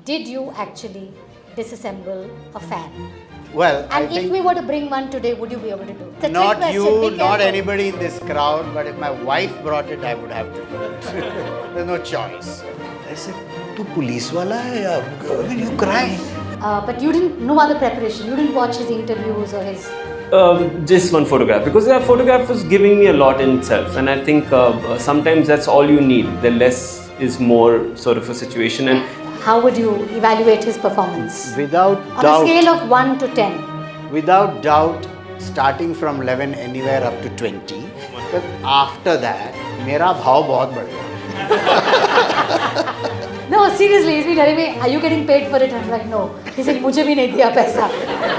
did you actually disassemble a fan? Well, I And if think we were to bring one today, would you be able to do it? It's a trick not question, you, be not careful. anybody in this crowd, but if my wife brought it, I would have to do it. There's no choice. I said, "Tu police wala hai ya? I mean, you cry." But you didn't, no other preparation. You didn't watch his interviews or his. Just one photograph, because that photograph was giving me a lot in itself, and I think sometimes that's all you need. The less is more sort of a situation. And How would you evaluate his performance? Without On doubt. a scale of 1 to 10. Without doubt, starting from 11 anywhere up to 20. But after that, मेरा भाव बहुत बढ़ गया. No, seriously, he's been telling me, are you getting paid for it? I'm like, no. He's like, मुझे भी नहीं दिया पैसा.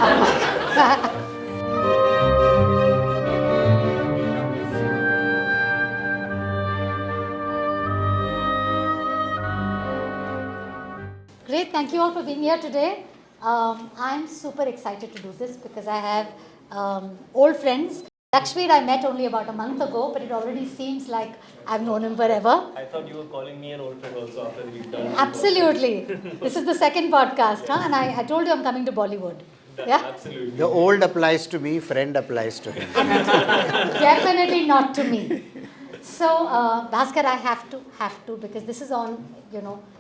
I'm like, Great, thank you all for being here today. I'm super excited to do this because I have old friends. Lakshvir I met only about a month ago, but it already seems like I've known him forever. I thought you were calling me an old friend also after we've done. Absolutely. This is the second podcast, huh? And I told you I'm coming to Bollywood. Yeah? Absolutely. The old applies to me, friend applies to him. Definitely not to me. So, Bhaskar, I have to, because this is on,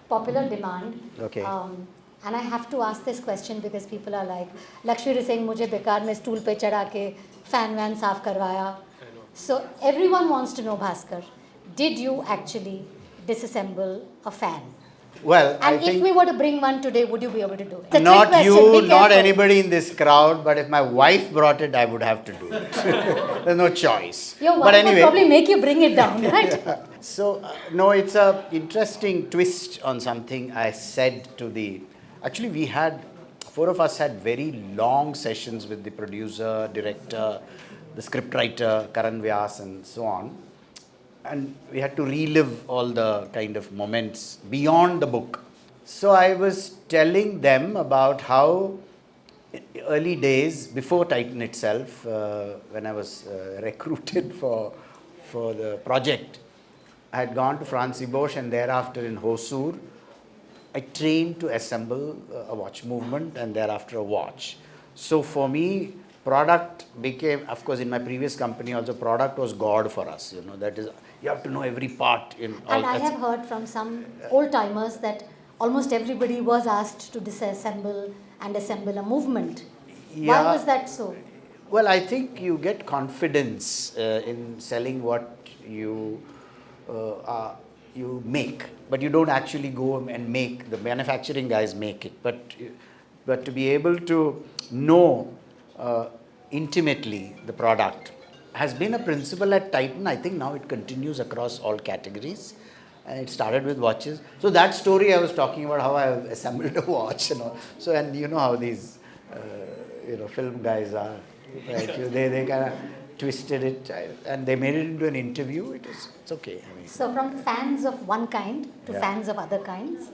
popular demand. Okay. And I have to ask this question because people are like, Lakshvir is saying, मुझे बेकार में stool पे चढ़ा के fan van साफ करवाया. So everyone wants to know, Bhaskar, did you actually disassemble a fan? Well, I And if think we were to bring one today, would you be able to do it? It's a trick not question, you, be not careful. anybody in this crowd, but if my wife brought it, I would have to do it. There's no choice. Your wife But would anyway, probably make you bring it down, right? so no, it's a interesting twist on something I said to the. Actually, we had 4 of us had very long sessions with the producer, director, the scriptwriter, Karan Vyas, and so on. And we had to relive all the kind of moments beyond the book. So I was telling them about how early days before Titan itself, when I was recruited for the project, I had gone to France Bosch and thereafter in Hosur, I trained to assemble a watch movement and thereafter a watch. So for me, product became, of course, in my previous company also, product was God for us. That is, you have to know every part in all. And I have heard from some old timers that almost everybody was asked to disassemble and assemble a movement. Why was that so? Well, I think you get confidence in selling what you make, but you don't actually go and make. The manufacturing guys make it, but to be able to know intimately the product has been a principle at Titan. I think now it continues across all categories. And it started with watches. So that story I was talking about, how I assembled a watch, So, and you know how these, film guys are, right? They kind of twisted it and they made it into an interview. It's okay. I mean, So from fans of one kind to fans of other kinds,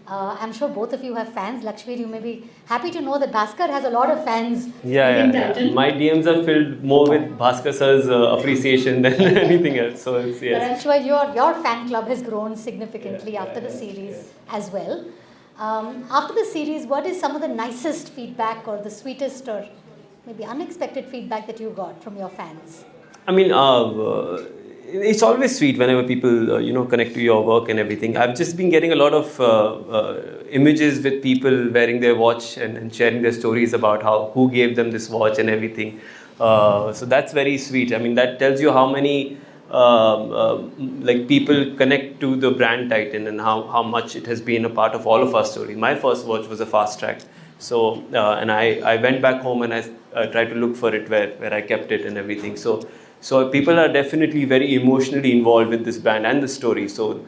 I'm sure both of you have fans. Lakshvir, you may be happy to know that Bhaskar has a lot of fans. Yeah. My DMs are filled more with Bhaskar sir's appreciation than anything else. So it's, But yes. I'm sure your fan club has grown significantly after the series as well. After the series, what is some of the nicest feedback or the sweetest or maybe unexpected feedback that you got from your fans? I mean, it's always sweet whenever people, connect to your work and everything. I've just been getting a lot of images with people wearing their watch and sharing their stories about who gave them this watch and everything. So that's very sweet. I mean, that tells you how many people connect to the brand Titan and how much it has been a part of all of our story. My first watch was a fast track. So, and I went back home and I tried to look for it where I kept it and everything. So people are definitely very emotionally involved with this brand and the story. So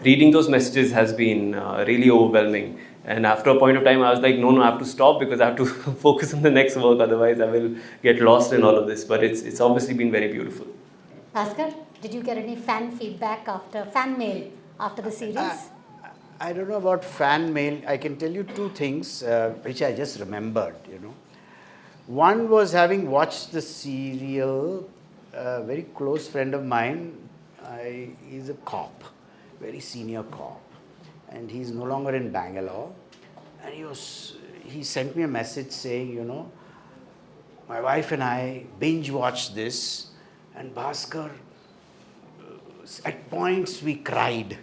reading those messages has been really overwhelming. And after a point of time, I was like, no, I have to stop because I have to focus on the next work. Otherwise, I will get lost in all of this. But it's obviously been very beautiful. Bhaskar, did you get any fan mail after the series? I don't know about fan mail. I can tell you 2 things which I just remembered, One was having watched the serial, a very close friend of mine, he's a cop, very senior cop. and he's no longer in Bangalore. And he sent me a message saying, my wife and I binge watched this, and Bhaskar, at points we cried,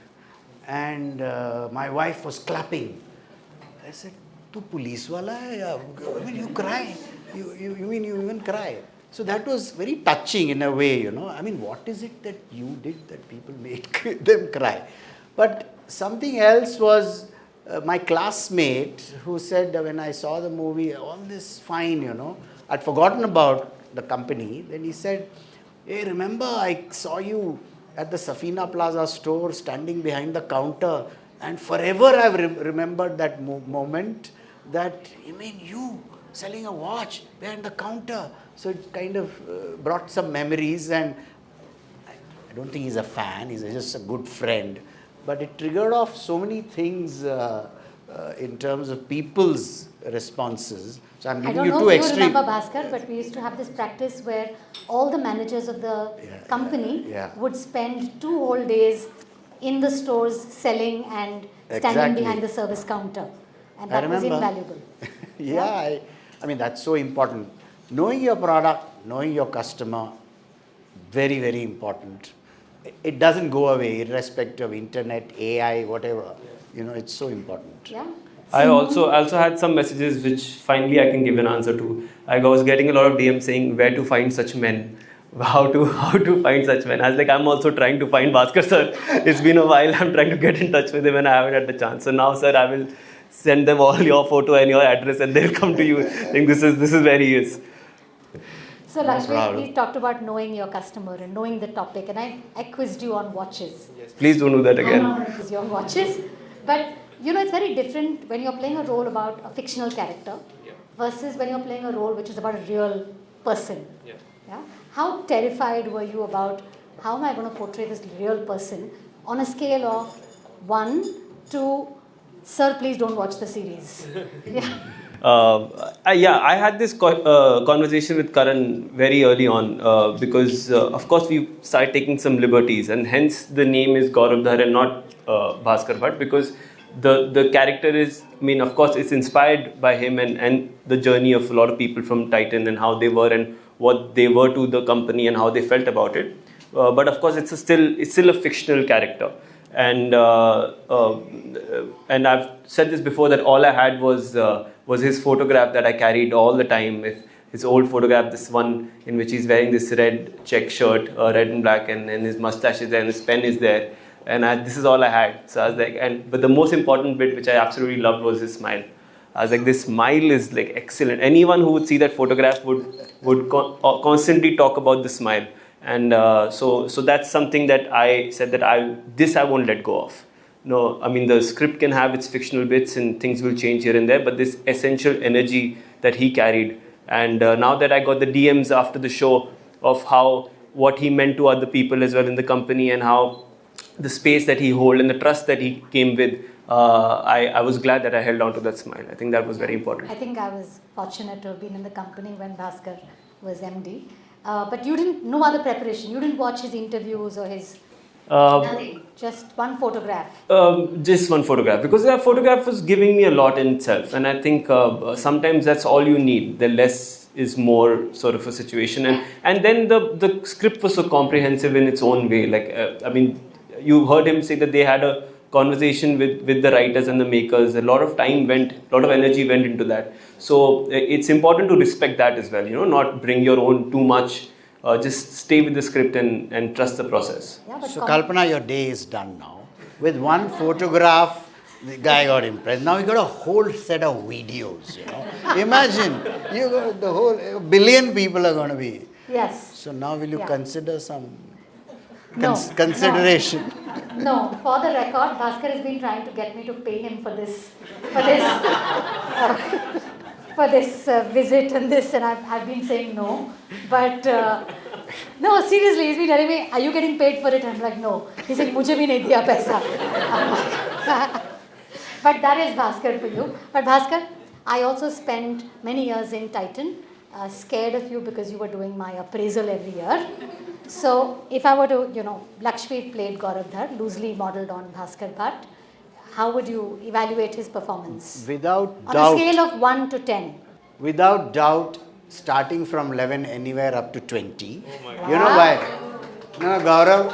and my wife was clapping. I said, "Tu police wala hai? I mean, you cry. You mean you even cry?" So that was very touching in a way, I mean, what is it that you did that people made them cry? But something else was my classmate who said when I saw the movie, all this fine, I'd forgotten about the company. Then he said, "Hey, remember I saw you at the Safina Plaza store standing behind the counter, and forever I've remembered that moment that, you selling a watch behind the counter." So it kind of brought some memories, and I don't think he's a fan, he's just a good friend. But it triggered off so many things in terms of people's responses. So I'm I giving don't you know two if you extreme. remember Bhaskar, but we used to have this practice where all the managers of the company would spend 2 whole days in the stores selling and standing Exactly. behind the service counter. And I that was remember. invaluable. I mean, that's so important. Knowing your product, knowing your customer, very, very important. It doesn't go away irrespective of internet, AI, whatever. It's so important. Yeah. I also had some messages which finally I can give an answer to. I was getting a lot of DMs saying where to find such men, how to find such men. I was like, I'm also trying to find Bhaskar sir. It's been a while. I'm trying to get in touch with him and I haven't had the chance. So now, sir, I will send them all your photo and your address and they'll come to you. Think this is where he is. So Lakshvir, we talked about knowing your customer and knowing the topic, and I quizzed you on watches. Yes, please don't do that I'm again. not going to quiz you on watches, but it's very different when you're playing a role about a fictional character versus when you're playing a role which is about a real person. Yeah? How terrified were you about how am I going to portray this real person on a scale of 1 to, sir, please don't watch the series? I had this conversation with Karan very early on because, of course, we started taking some liberties, and hence the name is Gaurav Dhar and not Bhaskar Bhat, because the character is, of course, it's inspired by him and the journey of a lot of people from Titan and how they were and what they were to the company and how they felt about it. But of course, it's still a fictional character. And I've said this before that all I had was his photograph that I carried all the time. His old photograph, this one in which he's wearing this red check shirt, red and black, and his mustache is there and his pen is there. And this is all I had. So I was like, but the most important bit, which I absolutely loved, was his smile. I was like, this smile is like excellent. Anyone who would see that photograph would constantly talk about the smile. And so that's something that I said that I won't let go of. No, the script can have its fictional bits and things will change here and there, but this essential energy that he carried. And now that I got the DMs after the show of what he meant to other people as well in the company and how the space that he held and the trust that he came with, I was glad that I held on to that smile. I think that was very important. I think I was fortunate to have been in the company when Bhaskar was MD. But you didn't, no other preparation. You didn't watch his interviews or his nothing. Just one photograph. Just one photograph, because that photograph was giving me a lot in itself, and I think sometimes that's all you need. The less is more sort of a situation, and then the script was so comprehensive in its own way. You heard him say that they had a conversation with the writers and the makers. A lot of energy went into that. So it's important to respect that as well, not bring your own too much, just stay with the script and trust the process. Yeah, So Kalpana, your day is done now. With one photograph, the guy got impressed. Now you got a whole set of videos, Imagine, you got the whole, 1 billion people are going to be. Yes. So now will you consider some No, consideration? No, for the record, Bhaskar has been trying to get me to pay him for this visit and this, and I've been saying no. But no, seriously, he's been telling me, "Are you getting paid for it?" I'm like, "No." He's like, "Mujhe bhi nahi diya paisa." But that is Bhaskar for you. But Bhaskar, I also spent many years in Titan, scared of you because you were doing my appraisal every year. So if I were to, Lakshvir played Gaurav Dhar, loosely modelled on Bhaskar Bhat. how would you evaluate his performance? Without On doubt. a scale of 1 to 10. Without doubt, starting from 11 anywhere up to 20. God. You know why? No, Gaurav,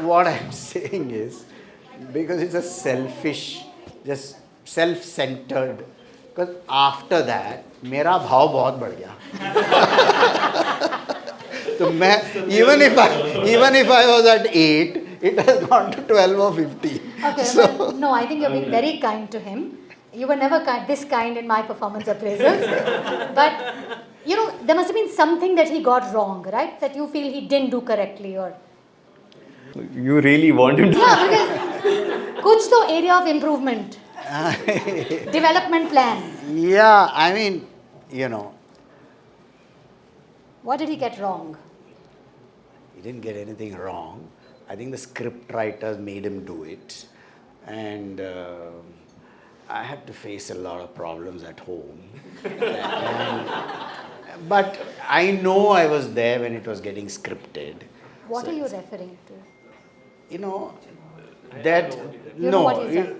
what I'm saying is, because it's a selfish, just self-centered, because after that, मेरा भाव बहुत बढ़ गया. So even if I was at 8, it has gone to 12 or 15. Okay, So, well, no, I think you're being very kind to him. You were never this kind in my performance appraisals. But, you know, there must have been something that he got wrong, right? That you feel he didn't do correctly or... You really want him to. Yeah, because kuch to area of improvement. Development plan. yeah, I mean, you know, What did he get wrong? he didn't get anything wrong. I think the script writers made him do it. And I had to face a lot of problems at home. But I know I was there when it was getting scripted. What So are you referring to? You know, that, You know what he said.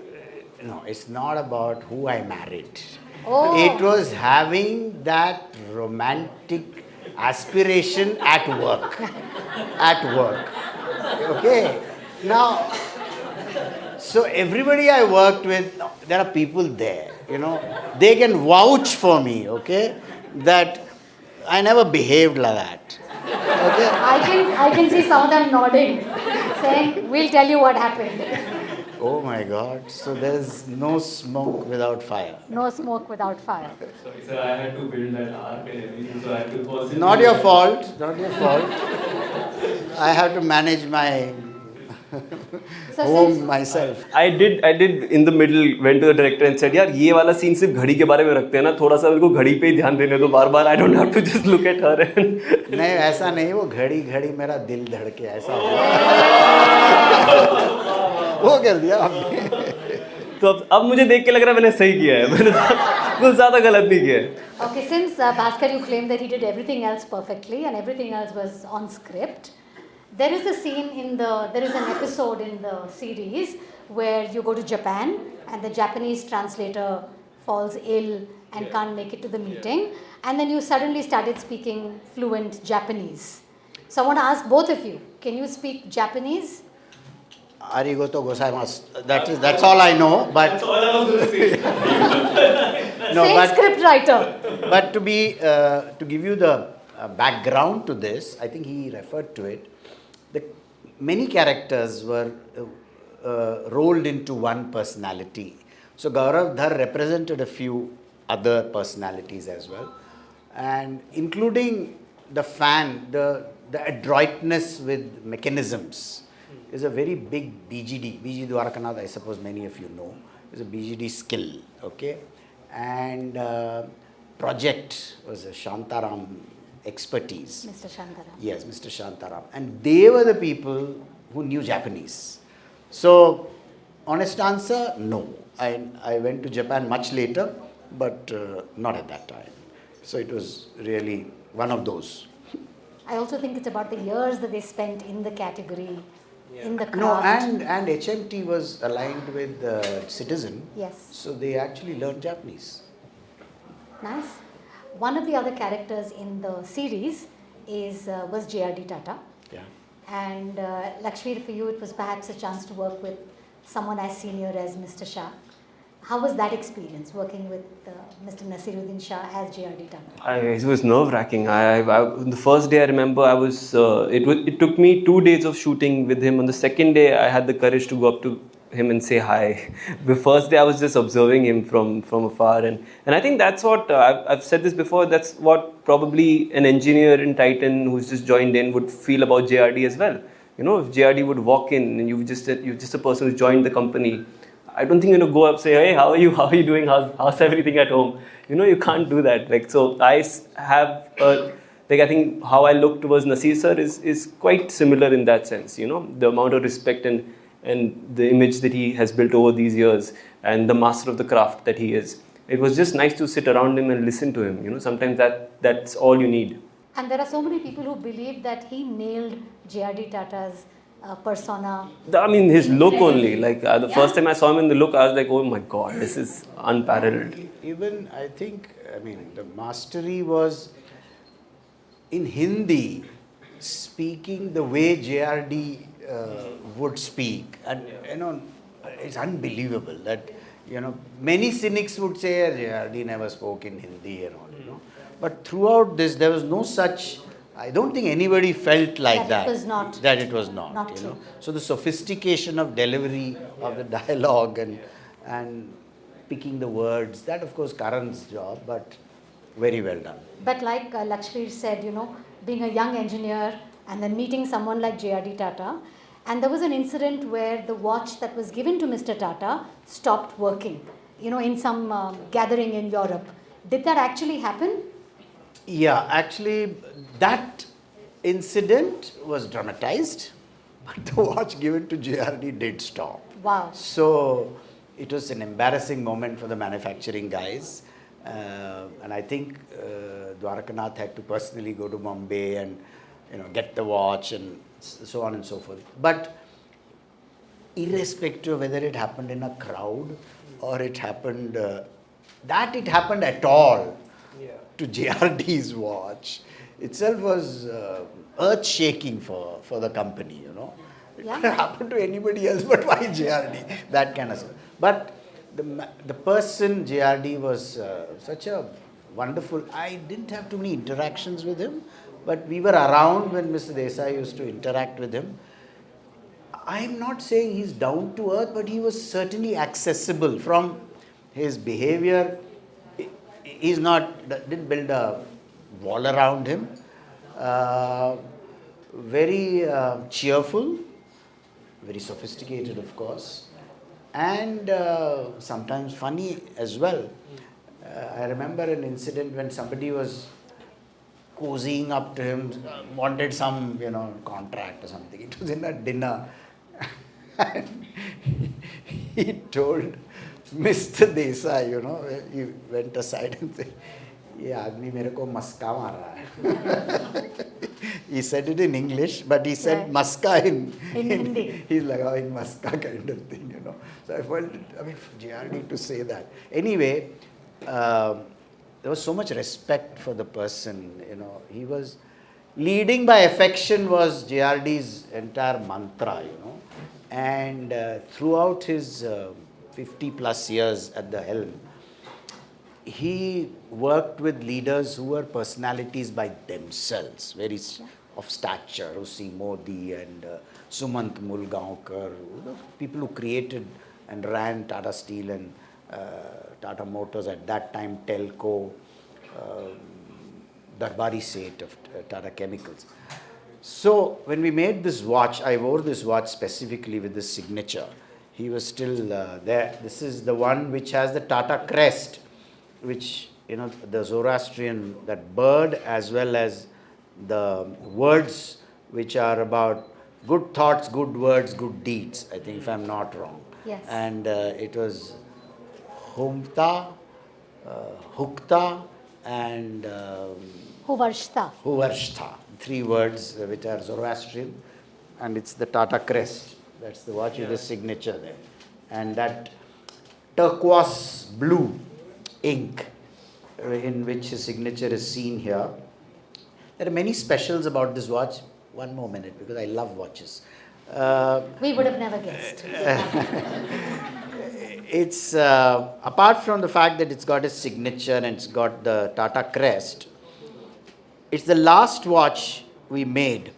no, it's not about who I married. Oh. It was having that romantic aspiration at work. At work. Okay. Now, so everybody I worked with, there are people there, you know, they can vouch for me, okay, that I never behaved like that. Okay. I can see some of them nodding, saying, we'll tell you what happened. Oh my God. So there's no smoke without fire. No smoke without fire. Sorry, sir, I had to build that arc and everything, so I had to possibly. Not your fault. Not your fault. I have to manage my So home since, myself. I did in the middle, went to the director and said, यार ये वाला scene सिर्फ घड़ी के बारे में रखते हैं ना, थोड़ा सा मेरे को घड़ी पे ही ध्यान देने दो बार-बार. I don't have to just look at her and. नहीं ऐसा नहीं, वो घड़ी घड़ी मेरा दिल धड़के ऐसा हो. वो कर दिया आपने. तो अब मुझे देख के लग रहा है मैंने सही किया है. मैंने कुछ ज़्यादा गलत नहीं किया है. okay, since Bhaskar, you claim that he did everything else perfectly and everything else was on script, there is a scene there is an episode in the series where you go to Japan and the Japanese translator falls ill and can't make it to the meeting, and then you suddenly started speaking fluent Japanese. So I want to ask both of you, can you speak Japanese? Arigato gozaimasu. That's all I know. But That's all I was going to say. no, Same but script writer. but to give you the background to this, I think he referred to it. Many characters were rolled into one personality. So Gaurav Dhar represented a few other personalities as well, and including the fan, the adroitness with mechanisms is a very big BGD. BG Dwarakanath, I suppose many of you know, is a BGD skill. Okay, and project was a Shantaram expertise. Mr. Shantaram. Yes, Mr. Shantaram. And they were the people who knew Japanese. So, honest answer, no. I went to Japan much later, but not at that time. So, it was really one of those. I also think it's about the years that they spent in the category, in the craft. No, and HMT was aligned with Citizen. Yes. So, they actually learned Japanese. Nice. One of the other characters in the series was J.R.D. Tata. Yeah. And Lakshvir, for you, it was perhaps a chance to work with someone as senior as Mr. Shah. How was that experience, working with Mr. Nasiruddin Shah as J.R.D. Tata? It was nerve-wracking. The first day I remember, it took me 2 days of shooting with him. On the second day, I had the courage to go up to him and say hi. The first day I was just observing him from afar, and I think that's what I've said this before. That's what probably an engineer in Titan who's just joined in would feel about JRD as well. You know, if JRD would walk in and you're just a person who's joined the company, I don't think go up say, hey, how are you doing, how's everything at home? You can't do that. Like, so I have I think how I look towards Nasir sir is quite similar in that sense. The amount of respect and the image that he has built over these years, and the master of the craft that he is. It was just nice to sit around him and listen to him. Sometimes that's all you need. And there are so many people who believe that he nailed J.R.D. Tata's persona? I mean, his look only. Like the first time I saw him in the look, I was like, oh my god, this is unparalleled. Even I think, I mean, the mastery was in Hindi, speaking the way JRD would speak. And, you know, it's unbelievable that, you know, many cynics would say JRD never spoke in Hindi and all, you know. But throughout this, there was no such, I don't think anybody felt like that. That it was not. That it was not, Not you true. know. So the sophistication of delivery of the dialogue and picking the words, that of course Karan's job, but very well done. But like Lakshvir said, you know, being a young engineer and then meeting someone like J.R.D. Tata, and there was an incident where the watch that was given to Mr. Tata stopped working, you know, in some gathering in Europe. Did that actually happen? Yeah, actually, that incident was dramatized, but the watch given to JRD did stop. Wow. So it was an embarrassing moment for the manufacturing guys. And I think Dwarakanath had to personally go to Mumbai and, you know, get the watch and so on and so forth. But irrespective of whether it happened in a crowd or it happened, that it happened at all to JRD's watch itself was earth-shaking for the company, you know. It Yeah. could have happened to anybody else, but why JRD? That kind of stuff. But the person JRD was such a wonderful. I didn't have too many interactions with him, but we were around when Mr. Desai used to interact with him. I'm not saying he's down to earth, but he was certainly accessible from his behavior. He's not, didn't build a wall around him. Very cheerful, very sophisticated, of course, and sometimes funny as well. I remember an incident when somebody was cozying up to him, wanted some, you know, contract or something. It was in a dinner. And he told Mr. Desai, you know, he went aside and said, "ये आदमी मेरे को मस्का मार रहा है." He said it in English, but he said Right. maska in Hindi. He's लगाing maska kind of thing, you know. So I felt, I mean, JRD to say that. Anyway, there was so much respect for the person, you know. He was leading by affection was JRD's entire mantra, you know. And throughout his 50 plus years at the helm, he worked with leaders who were personalities by themselves, very of stature, Usi Modi and Sumant Mulgaonkar, you know, people who created and ran Tata Steel and Tata Motors at that time, Telco, Darbari Seth of Tata Chemicals. So when we made this watch, I wore this watch specifically with this signature. He was still there. This is the one which has the Tata crest, which, you know, the Zoroastrian, that bird, as well as the words which are about good thoughts, good words, good deeds, I think, if I'm not wrong. Yes. And it was Humta, Hukta, and Huvarshta. Huvarshtha, three words which are Zoroastrian, and it's the Tata crest. That's the watch with the signature there. And that turquoise blue ink in which his signature is seen here. There are many specials about this watch. One more minute, because I love watches. We would have never guessed. It's apart from the fact that it's got his signature and it's got the Tata crest, it's the last watch we made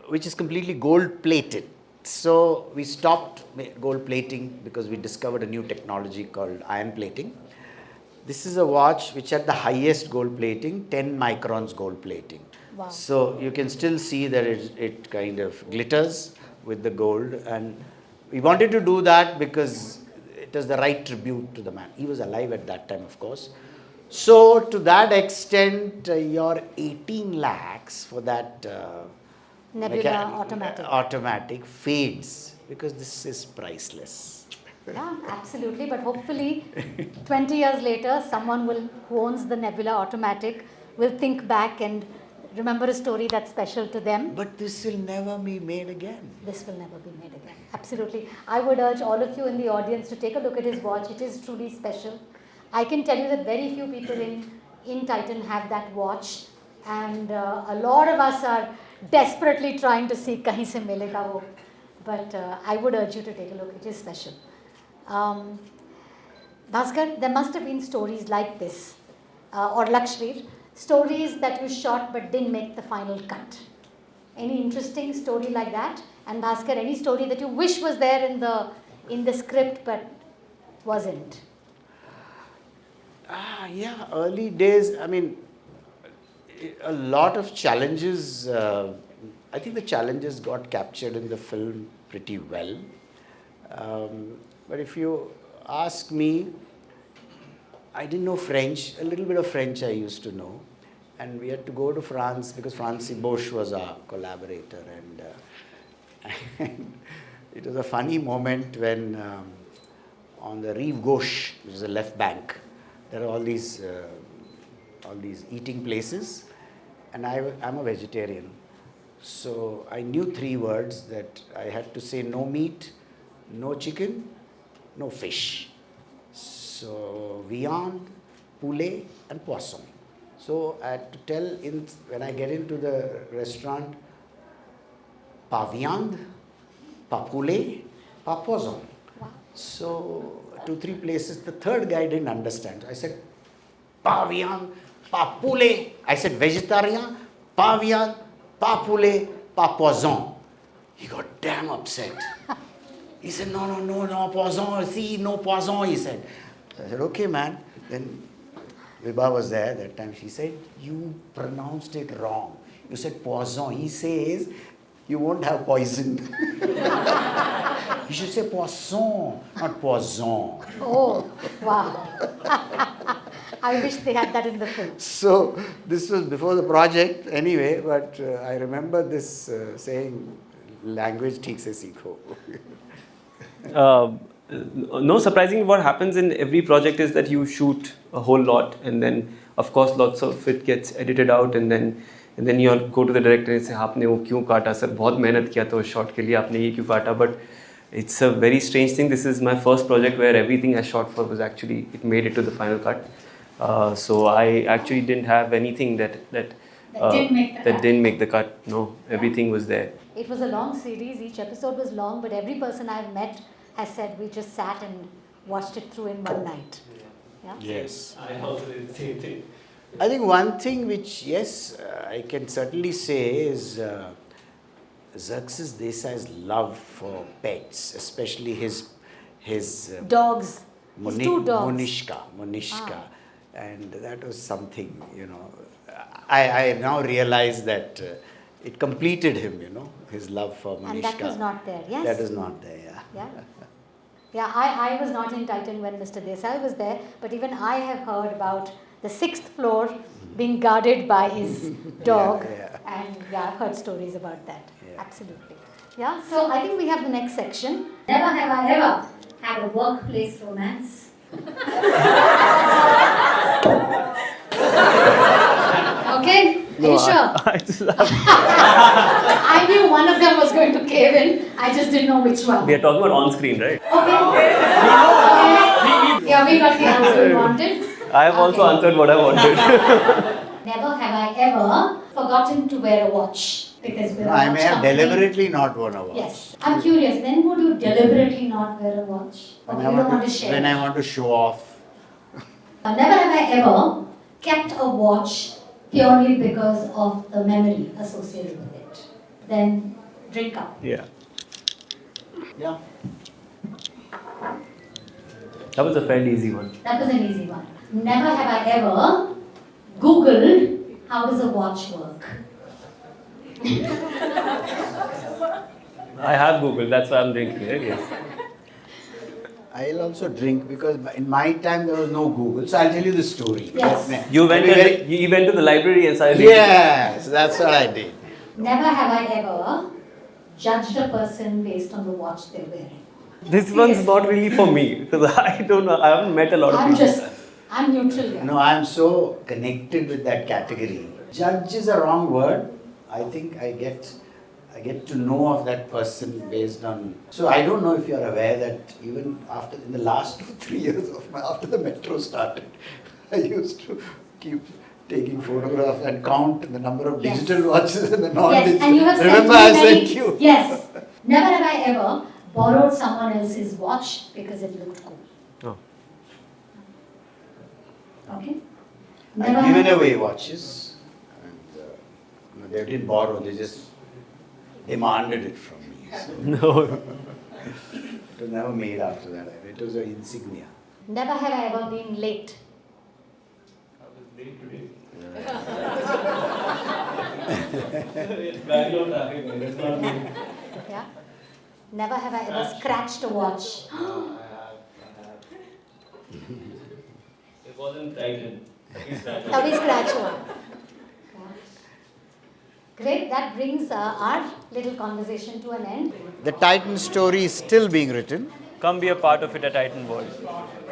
which is completely gold plated. So we stopped gold plating because we discovered a new technology called iron plating. This is a watch which had the highest gold plating, 10 microns gold plating. Wow. So you can still see that it kind of glitters with the gold, and we wanted to do that because it was the right tribute to the man. He was alive at that time, of course. So to that extent, your 18 lakhs for that Nebula automatic fades because this is priceless. Yeah, absolutely. But hopefully, 20 years later, someone who owns the Nebula automatic will think back and remember a story that's special to them. But this will never be made again. This will never be made again. Absolutely. I would urge all of you in the audience to take a look at his watch. It is truly special. I can tell you that very few people in Titan have that watch. And a lot of us are desperately trying to see kahin se milega wo. But I would urge you to take a look. It is special. Bhaskar, there must have been stories like this. Or Lakshvir, stories that you shot but didn't make the final cut. Any interesting story like that? And Bhaskar, any story that you wish was there in the script but wasn't? Yeah, early days, I mean, a lot of challenges, I think the challenges got captured in the film pretty well. But if you ask me, I didn't know French. A little bit of French I used to know. And we had to go to France because Francis Bosch was our collaborator. And it was a funny moment when on the Rive Gauche, which is the left bank, there are all these eating places. And I'm a vegetarian. So I knew 3 words that I had to say: no meat, no chicken, no fish. So viande, poulet and poisson. So I had to tell when I get into the restaurant, pas viande, pas poulet, pas poisson. Wow. So 2-3 places, the third guy didn't understand. I said, pas viande, pas poulet. I said, vegetarian, pas viande, pas poulet, pas poisson. He got damn upset. He said, no, poisson, see, no poisson, he said. So I said, okay, man. Then Vibha was there that time. She said, you pronounced it wrong. You said poisson. He says, you won't have poison. You should say poisson, not poison. Oh, wow. I wish they had that in the film. So this was before the project anyway, but I remember this saying, language theek se seekho. No, surprisingly, what happens in every project is that you shoot a whole lot, and then of course lots of it gets edited out, and then you go to the director and say, "आपने वो क्यों काटा sir? बहुत मेहनत किया तो shot के लिए आपने ये क्यों काटा?" But it's a very strange thing. This is my first project where everything I shot for was actually, it made it to the final cut. So I actually didn't have anything that didn't make the cut. No, everything was there. It was a long series. Each episode was long, but every person I've met has said we just sat and watched it through in one night. Yeah? Yes. I also did the same thing. I think one thing which, yes, I can certainly say is Xerxes Desai's love for pets, especially his Dogs. His 2 dogs. Monishka. And that was something, I now realize that it completed him, his love for Monishka. And that was not there, yes? That is not there, yeah. Yeah. Yeah, I was not in Titan when Mr. Desai was there, but even I have heard about the 6th floor being guarded by his dog. Yeah. And yeah, I've heard stories about that. Yeah. Absolutely. Yeah, so I think we have the next section. Never have I ever had a workplace romance. Okay? Are you sure? I knew one of them was going to cave in. I just didn't know which one. We are talking about on screen, right? Okay. Yeah, we got the answer we wanted. I have also answered what I wanted. Never have I ever forgotten to wear a watch because we're I may have deliberately not worn a watch. Yes. I'm curious, when would you deliberately not wear a watch? Or you don't want to share? When I want to show off. Never have I ever kept a watch purely because of the memory associated with it. Then drink up. Yeah. Yeah. That was a fairly easy one. That was an easy one. Never have I ever Googled how does a watch work. I have Googled, that's why I'm drinking, right? Yes. I'll also drink because in my time there was no Google. So I'll tell you the story. Yes. You went to the library and started Yes, that's what I did. Never have I ever judged a person based on the watch they're wearing. This one's not really for me because I don't know. I haven't met a lot of people. I'm neutral here. No, I'm so connected with that category Judge is a wrong word. I think I get to know of that person based on. So I don't know if you are aware that even after in the last 2-3 years of after the metro started, I used to keep taking photographs and count the number of Yes. digital watches and the non-digital. Yes, and you have Remember, sent I me sent many. you. Yes. Never have I ever borrowed someone else's watch because it looked cool. Oh. Okay? I've given away watches, and they didn't borrow; they just demanded it from me. So No. it was never made after that. It was an insignia. Never have I ever been late. I was late today. Yeah? Never have I ever scratched a watch. It wasn't Titan. Tabhi scratch one. Great, that brings our little conversation to an end. The Titan story is still being written. Come be a part of it at Titan World.